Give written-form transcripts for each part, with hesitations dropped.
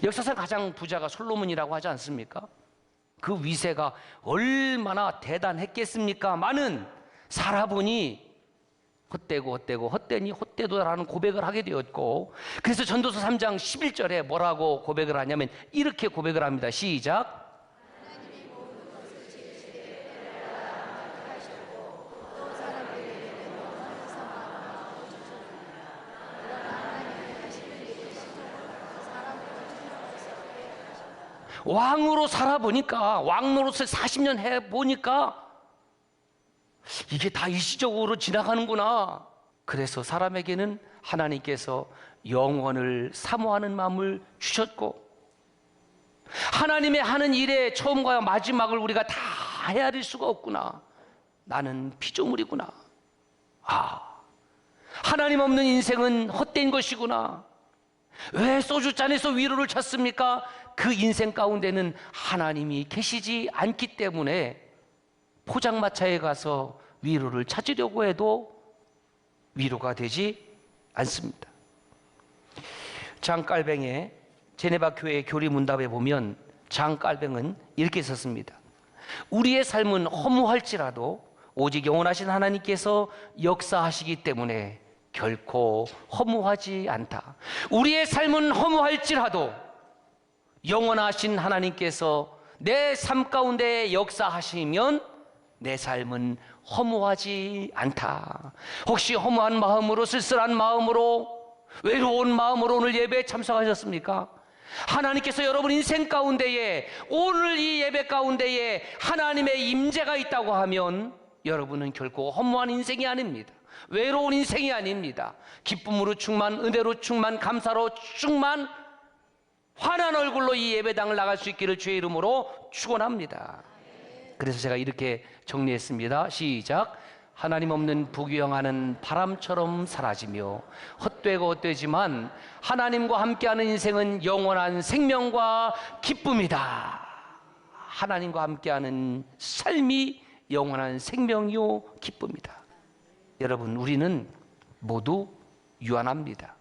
역사상 가장 부자가 솔로몬이라고 하지 않습니까? 그 위세가 얼마나 대단했겠습니까? 많은 살아보니 헛되니 헛되도라는 고백을 하게 되었고, 그래서 전도서 3장 11절에 뭐라고 고백을 하냐면 이렇게 고백을 합니다. 시작. 왕으로 살아보니까, 왕 노릇을 40년 해보니까 이게 다 일시적으로 지나가는구나. 그래서 사람에게는 하나님께서 영원을 사모하는 마음을 주셨고, 하나님의 하는 일의 처음과 마지막을 우리가 다 헤아릴 수가 없구나. 나는 피조물이구나. 하나님 없는 인생은 헛된 것이구나. 왜 소주잔에서 위로를 찾습니까? 그 인생 가운데는 하나님이 계시지 않기 때문에 포장마차에 가서 위로를 찾으려고 해도 위로가 되지 않습니다. 장깔뱅의 제네바 교회 교리문답에 보면 장깔뱅은 이렇게 썼습니다. 우리의 삶은 허무할지라도 오직 영원하신 하나님께서 역사하시기 때문에 결코 허무하지 않다. 우리의 삶은 허무할지라도 영원하신 하나님께서 내 삶 가운데 역사하시면 내 삶은 허무하지 않다. 혹시 허무한 마음으로, 쓸쓸한 마음으로, 외로운 마음으로 오늘 예배에 참석하셨습니까? 하나님께서 여러분 인생 가운데에, 오늘 이 예배 가운데에 하나님의 임재가 있다고 하면 여러분은 결코 허무한 인생이 아닙니다. 외로운 인생이 아닙니다. 기쁨으로 충만, 은혜로 충만, 감사로 충만, 환한 얼굴로 이 예배당을 나갈 수 있기를 주의 이름으로 축원합니다. 그래서 제가 이렇게 정리했습니다. 시작. 하나님 없는 부귀영화는 바람처럼 사라지며 헛되고 헛되지만 하나님과 함께하는 인생은 영원한 생명과 기쁨이다. 하나님과 함께하는 삶이 영원한 생명이요 기쁨이다. 여러분, 우리는 모두 유한합니다.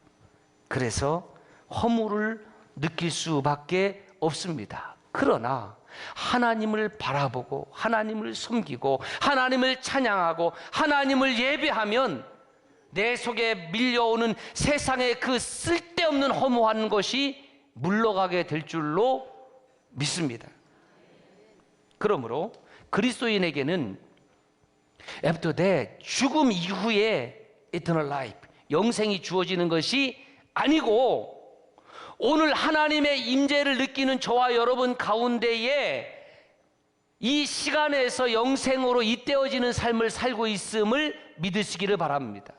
그래서 허물을 느낄 수밖에 없습니다. 그러나 하나님을 바라보고 하나님을 섬기고 하나님을 찬양하고 하나님을 예배하면 내 속에 밀려오는 세상의 그 쓸데없는 허무한 것이 물러가게 될 줄로 믿습니다. 그러므로 그리스도인에게는 after death, 죽음 이후에 eternal life, 영생이 주어지는 것이 아니고, 오늘 하나님의 임재를 느끼는 저와 여러분 가운데에 이 시간에서 영생으로 잇대어지는 삶을 살고 있음을 믿으시기를 바랍니다.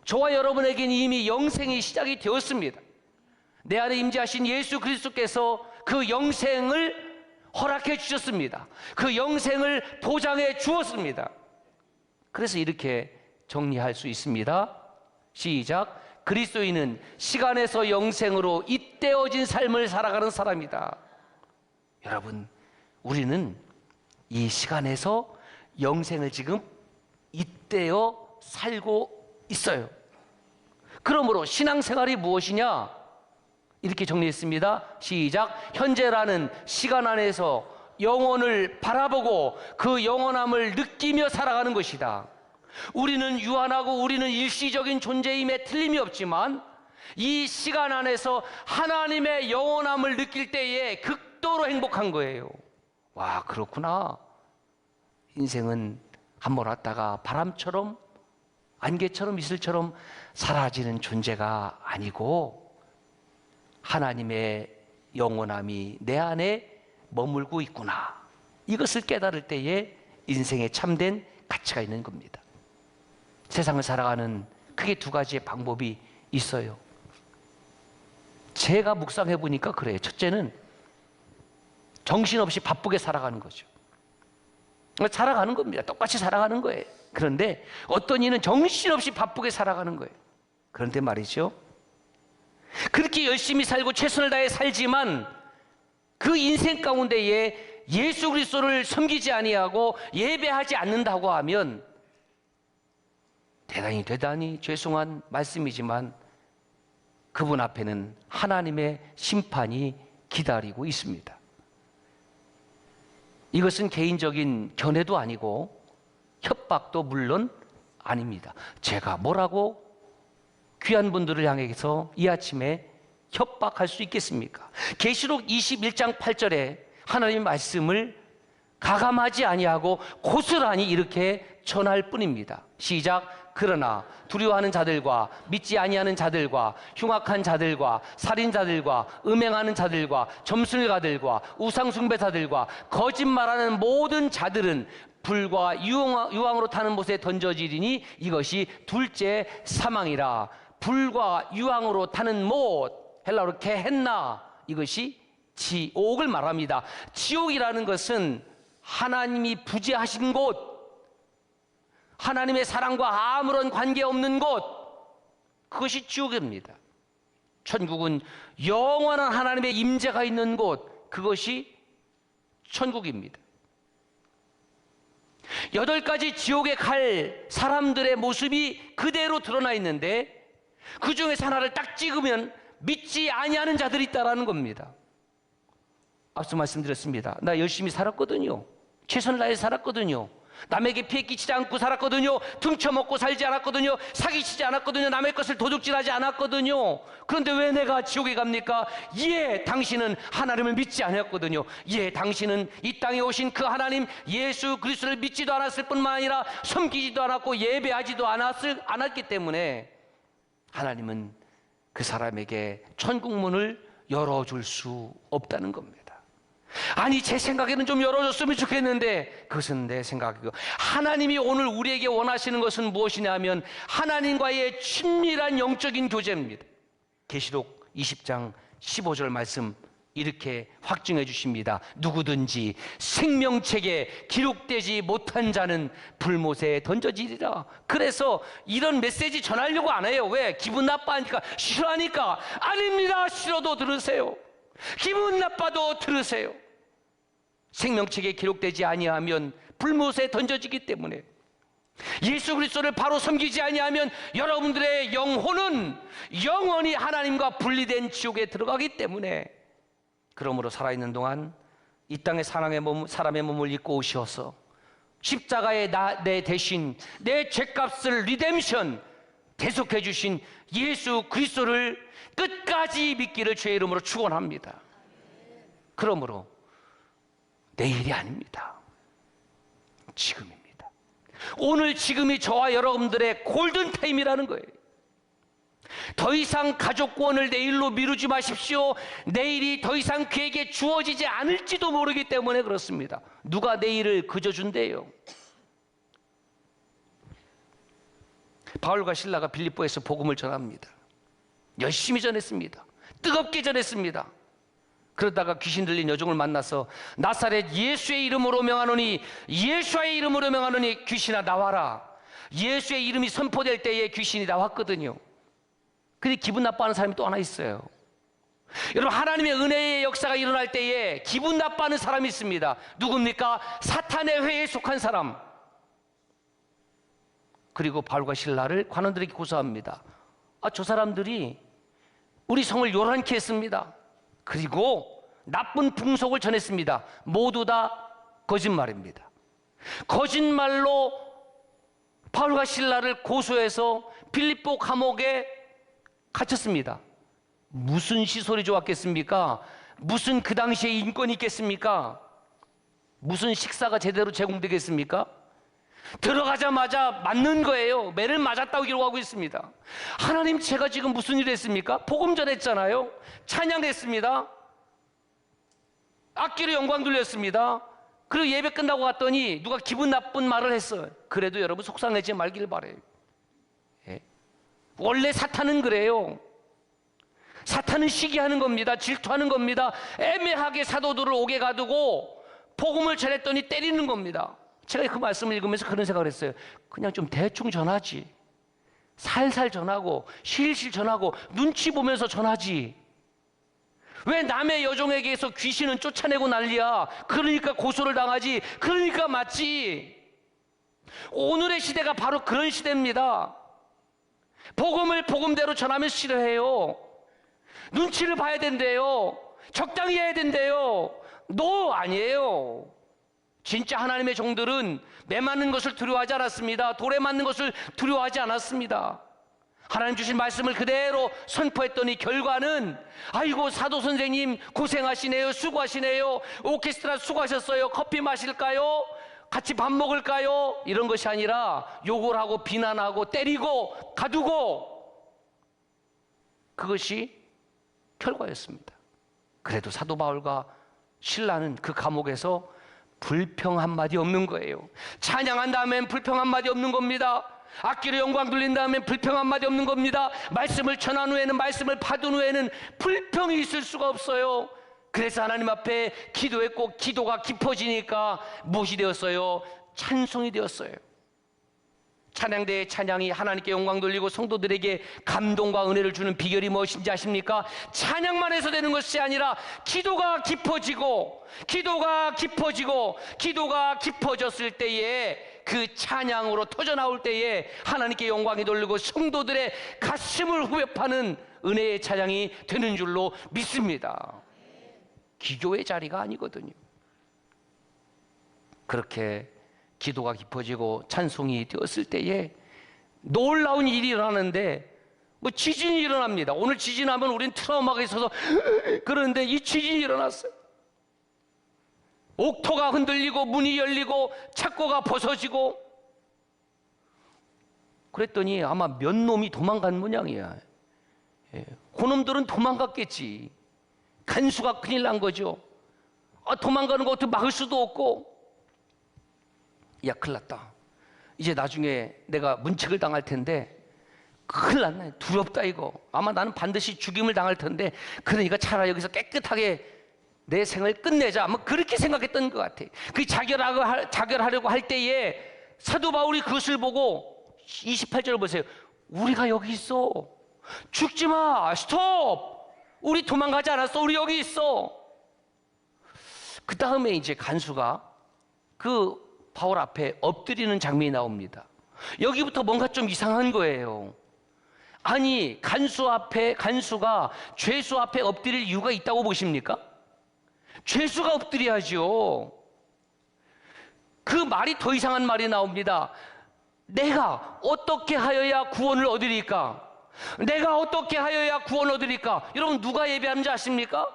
저와 여러분에게는 이미 영생이 시작이 되었습니다. 내 안에 임재하신 예수 그리스도께서 그 영생을 허락해 주셨습니다. 그 영생을 보장해 주었습니다. 그래서 이렇게 정리할 수 있습니다. 시작. 그리스도인은 시간에서 영생으로 잇대어진 삶을 살아가는 사람이다. 여러분, 우리는 이 시간에서 영생을 지금 잇대어 살고 있어요. 그러므로 신앙생활이 무엇이냐? 이렇게 정리했습니다. 시작. 현재라는 시간 안에서 영혼을 바라보고 그 영원함을 느끼며 살아가는 것이다. 우리는 유한하고 우리는 일시적인 존재임에 틀림이 없지만 이 시간 안에서 하나님의 영원함을 느낄 때에 극도로 행복한 거예요. 와, 그렇구나. 인생은 한번 왔다가 바람처럼, 안개처럼, 이슬처럼 사라지는 존재가 아니고 하나님의 영원함이 내 안에 머물고 있구나. 이것을 깨달을 때에 인생에 참된 가치가 있는 겁니다. 세상을 살아가는 크게 두 가지의 방법이 있어요. 제가 묵상해 보니까 그래요. 첫째는 정신없이 바쁘게 살아가는 거죠. 살아가는 겁니다. 똑같이 살아가는 거예요. 그런데 어떤 이는 정신없이 바쁘게 살아가는 거예요. 그런데 말이죠, 그렇게 열심히 살고 최선을 다해 살지만 그 인생 가운데에 예수 그리스도를 섬기지 아니하고 예배하지 않는다고 하면 대단히 죄송한 말씀이지만 그분 앞에는 하나님의 심판이 기다리고 있습니다. 이것은 개인적인 견해도 아니고 협박도 물론 아닙니다. 제가 뭐라고 귀한 분들을 향해서 이 아침에 협박할 수 있겠습니까? 계시록 21장 8절에 하나님의 말씀을 가감하지 아니하고 고스란히 이렇게 전할 뿐입니다. 시작. 그러나 두려워하는 자들과 믿지 아니하는 자들과 흉악한 자들과 살인자들과 음행하는 자들과 점술가들과 우상숭배자들과 거짓말하는 모든 자들은 불과 유황으로 타는 못에 던져지리니 이것이 둘째 사망이라. 불과 유황으로 타는 못, 헬라어로 게헨나, 이것이 지옥을 말합니다. 지옥이라는 것은 하나님이 부재하신 곳, 하나님의 사랑과 아무런 관계없는 곳, 그것이 지옥입니다. 천국은 영원한 하나님의 임재가 있는 곳, 그것이 천국입니다. 8가지 지옥에 갈 사람들의 모습이 그대로 드러나 있는데 그 중에서 하나를 딱 찍으면 믿지 아니하는 자들이 있다라는 겁니다. 앞서 말씀드렸습니다. 나 열심히 살았거든요. 최선을 다해 살았거든요. 남에게 피해 끼치지 않고 살았거든요. 등쳐먹고 살지 않았거든요. 사기치지 않았거든요. 남의 것을 도둑질하지 않았거든요. 그런데 왜 내가 지옥에 갑니까? 예, 당신은 하나님을 믿지 않았거든요. 예, 당신은 이 땅에 오신 그 하나님 예수 그리스도를 믿지도 않았을 뿐만 아니라 섬기지도 않았고 예배하지도 않았기 때문에 하나님은 그 사람에게 천국 문을 열어줄 수 없다는 겁니다. 아니, 제 생각에는 좀 열어줬으면 좋겠는데 그것은 내 생각이고, 하나님이 오늘 우리에게 원하시는 것은 무엇이냐 하면 하나님과의 친밀한 영적인 교제입니다. 계시록 20장 15절 말씀 이렇게 확증해 주십니다. 누구든지 생명책에 기록되지 못한 자는 불못에 던져지리라. 그래서 이런 메시지 전하려고 안 해요. 왜? 기분 나빠하니까, 싫어하니까. 아닙니다. 싫어도 들으세요. 기분 나빠도 들으세요. 생명책에 기록되지 아니하면 불못에 던져지기 때문에, 예수 그리스도를 바로 섬기지 아니하면 여러분들의 영혼은 영원히 하나님과 분리된 지옥에 들어가기 때문에, 그러므로 살아있는 동안 이 땅에 사람의 몸을 입고 오셔서 십자가에 내 대신 내 죄값을 리뎀션 대속해 주신 예수 그리스도를 끝까지 믿기를 주의 이름으로 축원합니다. 그러므로 내일이 아닙니다. 지금입니다. 오늘 지금이 저와 여러분들의 골든타임이라는 거예요. 더 이상 가족 구원을 내일로 미루지 마십시오. 내일이 더 이상 그에게 주어지지 않을지도 모르기 때문에 그렇습니다. 누가 내일을 그져준대요? 바울과 실라가 빌립보에서 복음을 전합니다. 열심히 전했습니다. 뜨겁게 전했습니다. 그러다가 귀신 들린 여종을 만나서 나사렛 예수의 이름으로 명하노니, 예수의 이름으로 명하노니 귀신아 나와라. 예수의 이름이 선포될 때에 귀신이 나왔거든요. 근데 기분 나빠하는 사람이 또 하나 있어요. 여러분, 하나님의 은혜의 역사가 일어날 때에 기분 나빠하는 사람이 있습니다. 누굽니까? 사탄의 회에 속한 사람. 그리고 바울과 실라를 관원들에게 고소합니다. 저 사람들이 우리 성을 요란케 했습니다. 그리고 나쁜 풍속을 전했습니다. 모두 다 거짓말입니다. 거짓말로 바울과 실라를 고소해서 빌립보 감옥에 갇혔습니다. 무슨 시설이 좋았겠습니까? 무슨 그 당시에 인권이 있겠습니까? 무슨 식사가 제대로 제공되겠습니까? 들어가자마자 맞는 거예요. 매를 맞았다고 기록하고 있습니다. 하나님, 제가 지금 무슨 일 했습니까? 복음 전했잖아요. 찬양했습니다. 악기로 영광 돌렸습니다. 그리고 예배 끝나고 갔더니 누가 기분 나쁜 말을 했어요. 그래도 여러분 속상해지지 말길 바래요. 예? 원래 사탄은 그래요. 사탄은 시기하는 겁니다. 질투하는 겁니다. 애매하게 사도들을 옥에 가두고 복음을 전했더니 때리는 겁니다. 제가 그 말씀을 읽으면서 그런 생각을 했어요. 그냥 좀 대충 전하지, 살살 전하고 실실 전하고 눈치 보면서 전하지, 왜 남의 여종에게서 귀신은 쫓아내고 난리야. 그러니까 고소를 당하지, 그러니까 맞지. 오늘의 시대가 바로 그런 시대입니다. 복음을 복음대로 전하면 싫어해요. 눈치를 봐야 된대요. 적당히 해야 된대요. 노 아니에요. 진짜 하나님의 종들은 매 맞는 것을 두려워하지 않았습니다. 돌에 맞는 것을 두려워하지 않았습니다. 하나님 주신 말씀을 그대로 선포했더니 결과는 아이고 사도 선생님 고생하시네요. 수고하시네요. 오케스트라 수고하셨어요. 커피 마실까요? 같이 밥 먹을까요? 이런 것이 아니라 욕을 하고 비난하고 때리고 가두고, 그것이 결과였습니다. 그래도 사도 바울과 실라는 그 감옥에서 불평 한마디 없는 거예요. 찬양한 다음엔 불평 한마디 없는 겁니다. 악기로 영광 돌린 다음엔 불평 한마디 없는 겁니다. 말씀을 전한 후에는, 말씀을 받은 후에는 불평이 있을 수가 없어요. 그래서 하나님 앞에 기도했고, 기도가 깊어지니까 무엇이 되었어요? 찬송이 되었어요. 찬양대의 찬양이 하나님께 영광 돌리고 성도들에게 감동과 은혜를 주는 비결이 무엇인지 아십니까? 찬양만 해서 되는 것이 아니라 기도가 깊어지고, 기도가 깊어지고, 기도가 깊어졌을 때에, 그 찬양으로 터져나올 때에 하나님께 영광이 돌리고 성도들의 가슴을 후벼파는 은혜의 찬양이 되는 줄로 믿습니다. 기교의 자리가 아니거든요. 그렇게 기도가 깊어지고 찬송이 되었을 때에 놀라운 일이 일어나는데, 뭐 지진이 일어납니다. 오늘 지진하면 우린 트라우마가 있어서 그러는데 이 지진이 일어났어요. 옥토가 흔들리고 문이 열리고 창고가 벗어지고, 그랬더니 아마 몇 놈이 도망간 모양이야. 그놈들은 도망갔겠지. 간수가 큰일 난 거죠. 도망가는 거 어떻게 막을 수도 없고, 야 큰일 났다. 이제 나중에 내가 문책을 당할 텐데 큰일 났네. 두렵다 이거. 아마 나는 반드시 죽임을 당할 텐데, 그러니까 차라리 여기서 깨끗하게 내 생을 끝내자. 뭐 그렇게 생각했던 것 같아. 그 자결하려고 할 때에 사도 바울이 그것을 보고 28절 보세요. 우리가 여기 있어. 죽지 마. 스톱. 우리 도망가지 않았어. 우리 여기 있어. 그 다음에 이제 간수가 그 바울 앞에 엎드리는 장면이 나옵니다. 여기부터 뭔가 좀 이상한 거예요. 아니, 간수가 죄수 앞에 엎드릴 이유가 있다고 보십니까? 죄수가 엎드려야죠. 그 말이 더 이상한 말이 나옵니다. 내가 어떻게 하여야 구원을 얻으리까? 내가 어떻게 하여야 구원을 얻으리까? 여러분, 누가 예배하는지 아십니까?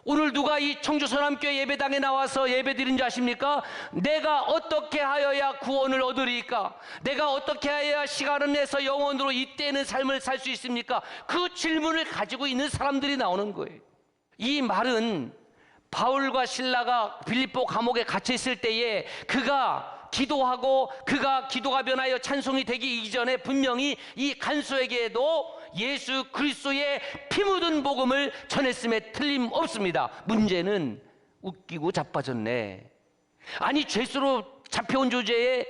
오늘 누가 이 청주서남교회 예배당에 나와서 예배드린지 아십니까? 내가 어떻게 하여야 구원을 얻으리까? 내가 어떻게 하여야 시간을 내서 영원으로 잇대는 삶을 살 수 있습니까? 그 질문을 가지고 있는 사람들이 나오는 거예요. 이 말은 바울과 실라가 빌립보 감옥에 갇혀 있을 때에 그가 기도하고 그가 기도가 변하여 찬송이 되기 이전에 분명히 이 간수에게도 예수 그리스도의 피 묻은 복음을 전했음에 틀림없습니다. 문제는 웃기고 자빠졌네. 아니, 죄수로 잡혀온 주제에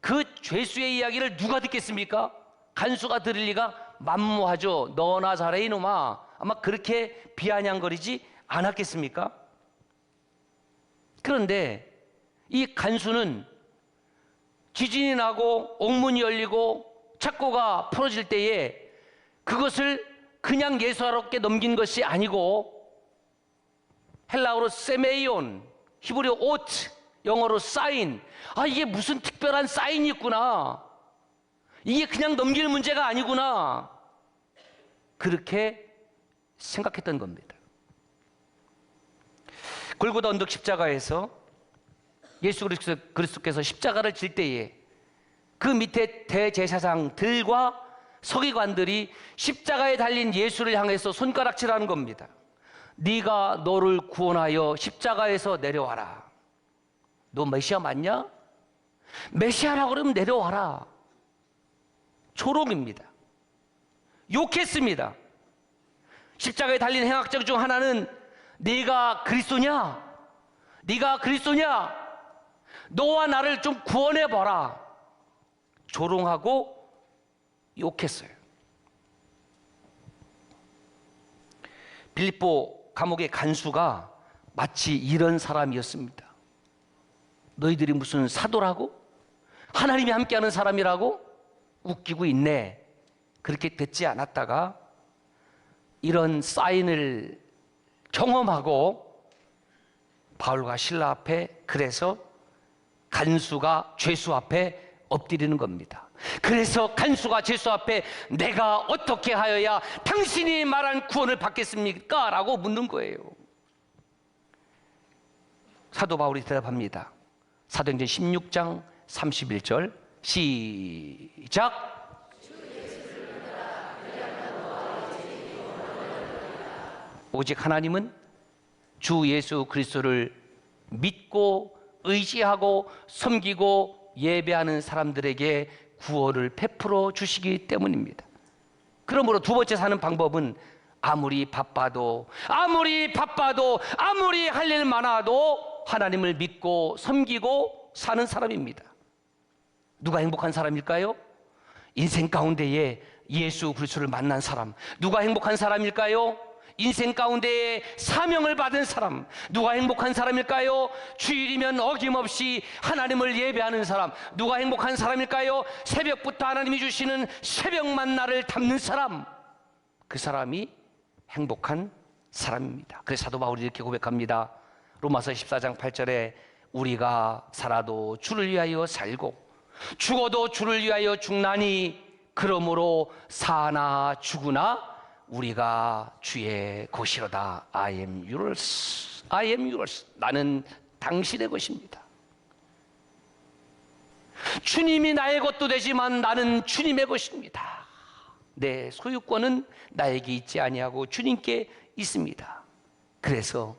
그 죄수의 이야기를 누가 듣겠습니까? 간수가 들을 리가 만무하죠. 너나 잘해 이놈아. 아마 그렇게 비아냥거리지 않았겠습니까? 그런데 이 간수는 지진이 나고 옥문이 열리고 창고가 풀어질 때에 그것을 그냥 예사롭게 넘긴 것이 아니고, 헬라어로 세메이온, 히브리어 오트, 영어로 사인. 이게 무슨 특별한 사인이 있구나. 이게 그냥 넘길 문제가 아니구나. 그렇게 생각했던 겁니다. 골고다 언덕 십자가에서 예수 그리스도께서 십자가를 질 때에 그 밑에 대제사장들과 서기관들이 십자가에 달린 예수를 향해서 손가락질하는 겁니다. 네가 너를 구원하여 십자가에서 내려와라. 너 메시아 맞냐? 메시아라고 그러면 내려와라. 조롱입니다. 욕했습니다. 십자가에 달린 행악자 중 하나는 네가 그리스도냐? 네가 그리스도냐? 너와 나를 좀 구원해봐라. 조롱하고 욕했어요. 빌립보 감옥의 간수가 마치 이런 사람이었습니다. 너희들이 무슨 사도라고? 하나님이 함께하는 사람이라고? 웃기고 있네. 그렇게 듣지 않았다가 이런 사인을 경험하고 바울과 실라 앞에 그래서 간수가 죄수 앞에 엎드리는 겁니다. 그래서 간수가 죄수 앞에 내가 어떻게 하여야 당신이 말한 구원을 받겠습니까? 라고 묻는 거예요. 사도 바울이 대답합니다. 사도행전 16장 31절 시작. 오직 하나님은 주 예수 그리스도를 믿고 의지하고 섬기고 예배하는 사람들에게 구원을 베풀어 주시기 때문입니다. 그러므로 두 번째 사는 방법은 아무리 바빠도 아무리 할 일 많아도 하나님을 믿고 섬기고 사는 사람입니다. 누가 행복한 사람일까요? 인생 가운데에 예수 그리스도를 만난 사람. 누가 행복한 사람일까요? 인생 가운데에 사명을 받은 사람. 누가 행복한 사람일까요? 주일이면 어김없이 하나님을 예배하는 사람. 누가 행복한 사람일까요? 새벽부터 하나님이 주시는 새벽 만나를 담는 사람. 그 사람이 행복한 사람입니다. 그래서 사도 바울이 이렇게 고백합니다. 로마서 14장 8절에 우리가 살아도 주를 위하여 살고 죽어도 주를 위하여 죽나니 그러므로 사나 죽으나 우리가 주의 것이로다. I am yours. I am yours. 나는 당신의 것입니다. 주님이 나의 것도 되지만 나는 주님의 것입니다. 내 소유권은 나에게 있지 아니하고 주님께 있습니다. 그래서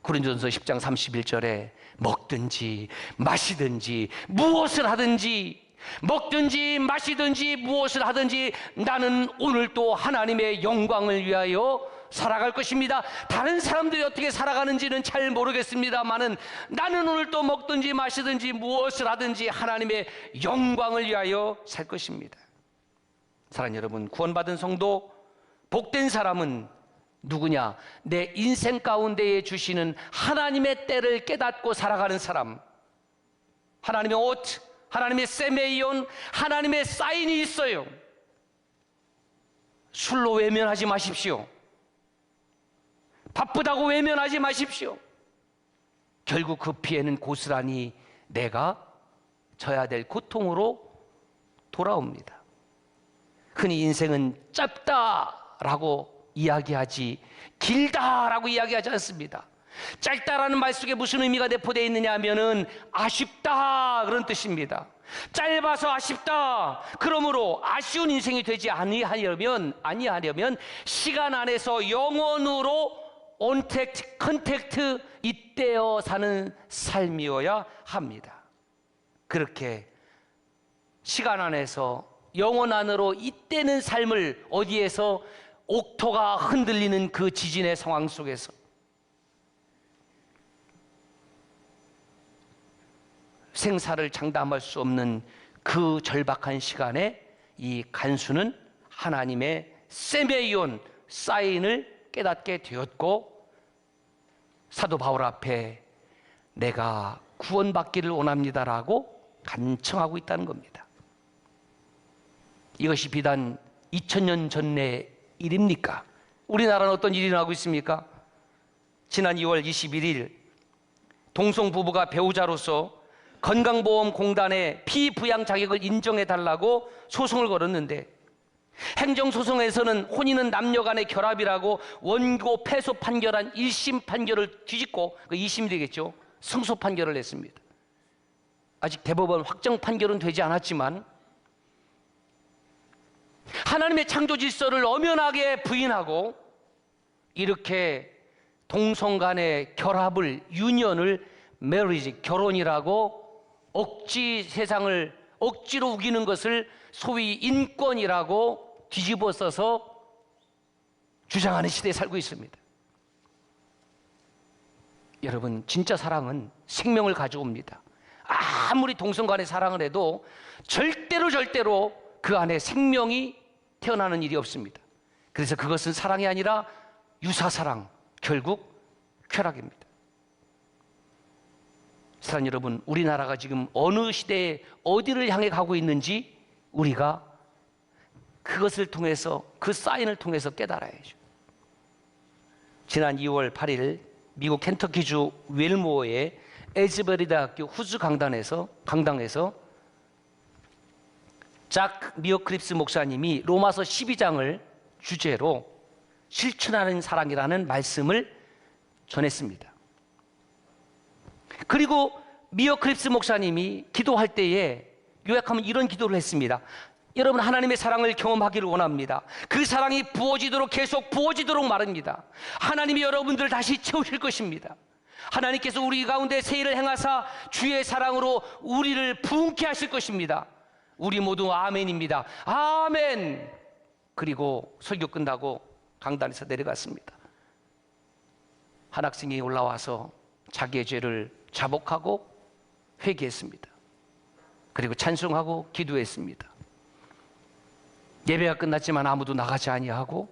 고린도전서 10장 31절에 먹든지 마시든지 무엇을 하든지 먹든지 마시든지 무엇을 하든지 나는 오늘도 하나님의 영광을 위하여 살아갈 것입니다. 다른 사람들이 어떻게 살아가는지는 잘 모르겠습니다만은 나는 오늘도 먹든지 마시든지 무엇을 하든지 하나님의 영광을 위하여 살 것입니다. 사랑하는 여러분, 구원받은 성도, 복된 사람은 누구냐? 내 인생 가운데에 주시는 하나님의 때를 깨닫고 살아가는 사람. 하나님의 옷, 하나님의 세메이온, 하나님의 사인이 있어요. 술로 외면하지 마십시오. 바쁘다고 외면하지 마십시오. 결국 그 피해는 고스란히 내가 져야 될 고통으로 돌아옵니다. 흔히 인생은 짧다라고 이야기하지 길다라고 이야기하지 않습니다. 짧다라는 말 속에 무슨 의미가 내포되어 있느냐 하면은 아쉽다 그런 뜻입니다. 짧아서 아쉽다. 그러므로 아쉬운 인생이 되지 아니하려면 시간 안에서 영원으로 온택트, 컨택트 잇대어 사는 삶이어야 합니다. 그렇게 시간 안에서 영원 안으로 잇대는 삶을 어디에서 옥토가 흔들리는 그 지진의 상황 속에서 생사를 장담할 수 없는 그 절박한 시간에 이 간수는 하나님의 세메이온 사인을 깨닫게 되었고 사도 바울 앞에 내가 구원받기를 원합니다라고 간청하고 있다는 겁니다. 이것이 비단 2000년 전의 일입니까? 우리나라는 어떤 일이 일어나고 있습니까? 지난 2월 21일 동성 부부가 배우자로서 건강보험공단에 피부양 자격을 인정해달라고 소송을 걸었는데 행정소송에서는 혼인은 남녀 간의 결합이라고 원고 패소 판결한 1심 판결을 뒤집고 2심이 되겠죠. 승소 판결을 냈습니다. 아직 대법원 확정 판결은 되지 않았지만 하나님의 창조 질서를 엄연하게 부인하고 이렇게 동성 간의 결합을 유년을 메리지 결혼이라고 세상을 억지로 우기는 것을 소위 인권이라고 뒤집어 써서 주장하는 시대에 살고 있습니다. 여러분, 진짜 사랑은 생명을 가져옵니다. 아무리 동성 간의 사랑을 해도 절대로 그 안에 생명이 태어나는 일이 없습니다. 그래서 그것은 사랑이 아니라 유사사랑, 결국 쾌락입니다. 사랑하는 여러분, 우리나라가 지금 어느 시대에 어디를 향해 가고 있는지 우리가 그것을 통해서 그 사인을 통해서 깨달아야죠. 지난 2월 8일 미국 켄터키주 웰모어의 에즈베리 대학교 후즈 강당에서 작 미어크립스 목사님이 로마서 12장을 주제로 실천하는 사랑이라는 말씀을 전했습니다. 그리고 미어크립스 목사님이 기도할 때에 요약하면 이런 기도를 했습니다. 여러분, 하나님의 사랑을 경험하기를 원합니다. 그 사랑이 부어지도록, 계속 부어지도록 말입니다. 하나님이 여러분들을 다시 채우실 것입니다. 하나님께서 우리 가운데 새 일을 행하사 주의 사랑으로 우리를 부흥케 하실 것입니다. 우리 모두 아멘입니다. 아멘. 그리고 설교 끝나고 강단에서 내려갔습니다. 한 학생이 올라와서 자기의 죄를 자복하고 회개했습니다. 그리고 찬송하고 기도했습니다. 예배가 끝났지만 아무도 나가지 아니하고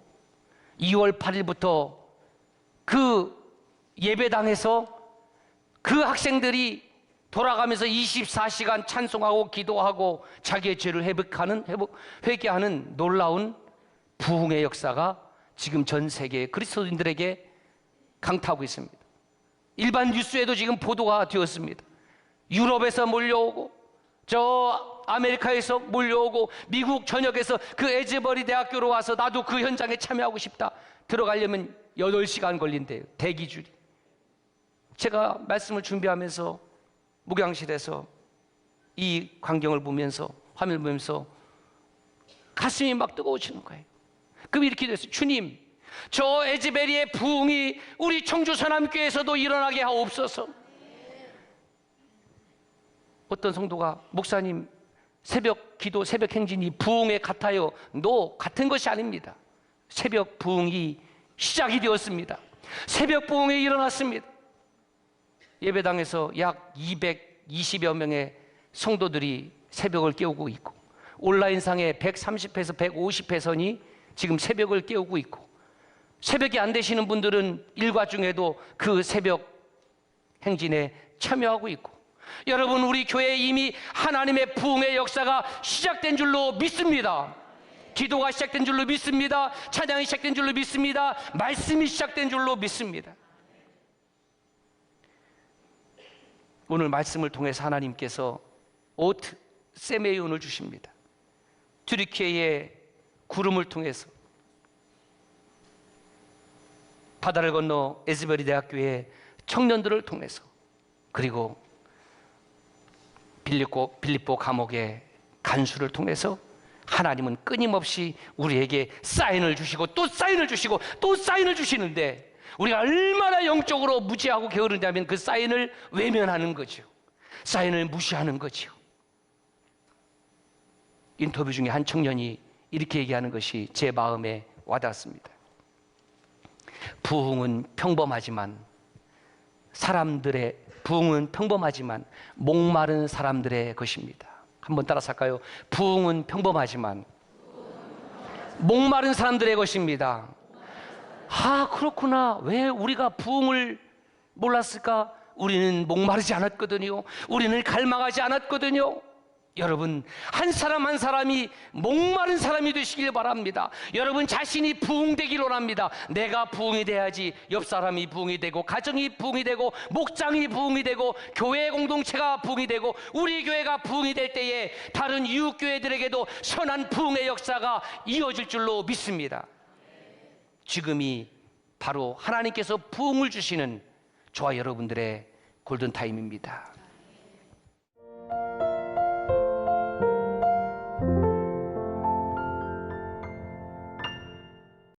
2월 8일부터 그 예배당에서 그 학생들이 돌아가면서 24시간 찬송하고 기도하고 자기의 죄를 회개하는 놀라운 부흥의 역사가 지금 전 세계 그리스도인들에게 강타하고 있습니다. 일반 뉴스에도 지금 보도가 되었습니다. 유럽에서 몰려오고 저 아메리카에서 몰려오고 미국 전역에서 그 에즈버리 대학교로 와서 나도 그 현장에 참여하고 싶다. 들어가려면 8시간 걸린대요. 대기줄이. 제가 말씀을 준비하면서 목양실에서 이 광경을 보면서, 화면을 보면서 가슴이 막 뜨거워지는 거예요. 그럼 이렇게 됐어요. 주님, 저 에즈베리의 부흥이 우리 청주 서남교회에서도 일어나게 하옵소서. 어떤 성도가, 목사님, 새벽 기도, 새벽 행진이 부흥에 같아요. 같은 것이 아닙니다. 새벽 부흥이 시작이 되었습니다. 새벽 부흥이 일어났습니다. 예배당에서 약 220여 명의 성도들이 새벽을 깨우고 있고, 온라인상에 130회에서 150회선이 지금 새벽을 깨우고 있고, 새벽이 안 되시는 분들은 일과 중에도 그 새벽 행진에 참여하고 있고, 여러분, 우리 교회에 이미 하나님의 부흥의 역사가 시작된 줄로 믿습니다. 기도가 시작된 줄로 믿습니다. 찬양이 시작된 줄로 믿습니다. 말씀이 시작된 줄로 믿습니다. 오늘 말씀을 통해서 하나님께서 오트 세메이온을 주십니다. 튀르키예의 구름을 통해서 바다를 건너 에즈베리 대학교의 청년들을 통해서, 그리고 빌립보 감옥의 간수를 통해서 하나님은 끊임없이 우리에게 사인을 주시고 또 사인을 주시고 또 사인을 주시는데, 우리가 얼마나 영적으로 무지하고 게으르냐면 그 사인을 외면하는 거죠. 사인을 무시하는 거죠. 인터뷰 중에 한 청년이 이렇게 얘기하는 것이 제 마음에 와닿았습니다. 부흥은 평범하지만 목마른 사람들의 것입니다. 한번 따라서 할까요? 부흥은 평범하지만 목마른 사람들의 것입니다. 아, 그렇구나. 왜 우리가 부흥을 몰랐을까? 우리는 목마르지 않았거든요. 우리는 갈망하지 않았거든요. 여러분, 한 사람 한 사람이 목마른 사람이 되시길 바랍니다. 여러분 자신이 부흥되기를 원합니다. 내가 부흥이 돼야지 옆 사람이 부흥이 되고, 가정이 부흥이 되고, 목장이 부흥이 되고, 교회 공동체가 부흥이 되고, 우리 교회가 부흥이 될 때에 다른 이웃 교회들에게도 선한 부흥의 역사가 이어질 줄로 믿습니다. 지금이 바로 하나님께서 부흥을 주시는 저와 여러분들의 골든타임입니다.